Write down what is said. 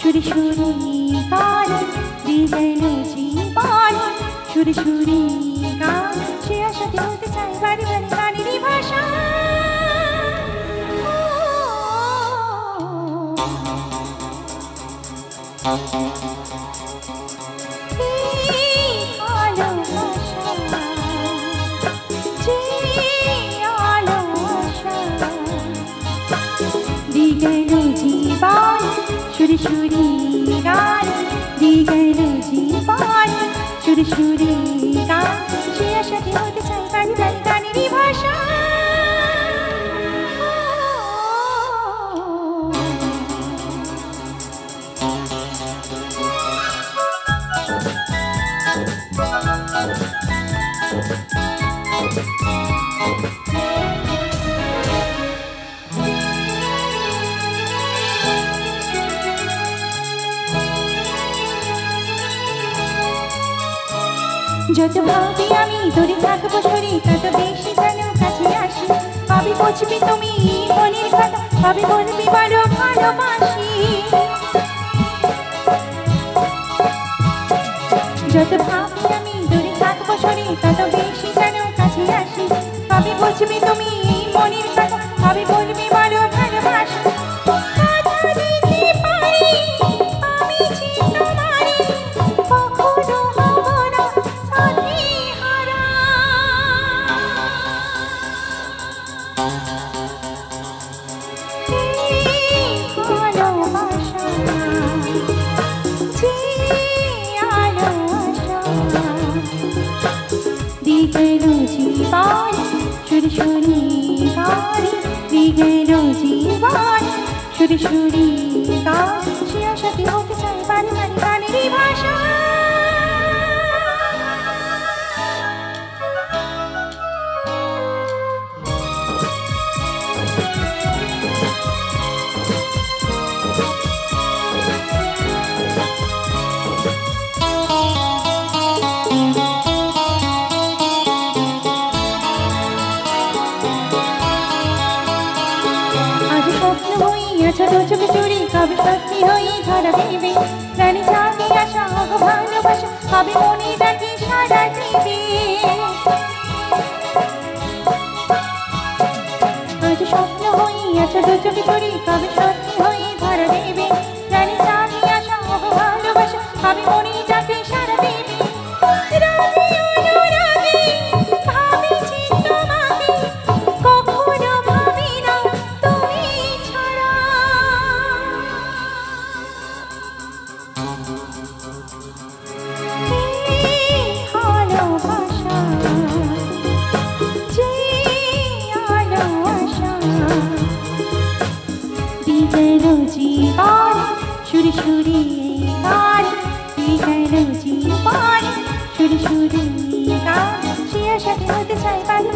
সুরি সুরি গান দিগেল জীবন সুরি সুরি গান সে আশাতে হতে চাই বাড়ি বাড়ি গানেরই ভাষা দিগেল জীবন সুরি সুরি গান দিগেল জীবন সুরি সুরি গান সে আশাতে হতে চাই বাড়ি বাড়ি গানেরই ভাষা যত ভাবি আমি দূরে থাকবো সরি তত বেশি যেন কাছে আসি ভাবি বুঝবি তুমি মনের কথা ভাবি বলবি বড় ভালোবাসি যত ভাবি আমি দূরে থাকবো সরি তত বেশি যেন কাছে আসি ভাবি বুঝবি তুমি মনের কথা ভাবি বলবি বড় ভালোবাসি সুরি সুরি গান দিগেল জীবন সুরি সুরি গান সে আশাতে হতে চাই বাড়ি বাড়ি গানেরই ভাষা ছোট ছোট চুরি কবে সত্যি হয়ে ধরা দেবে রানী চাঁদে আসা ভালোবাসা কবে মনে ডাকে সারা দেবে আজ স্বপ্ন হইয়া ছোট ছোট চুরি কবে সত্যি হয়ে ধরা দেবে রানী চাঁদে আসা ভালোবাসা কবে মনে ডাকে সারা দেবে জীবন সুরি সুরি গান দিগেল জীবন সুরি সুরি গান সে আশাতে হতে চাই বাড়ি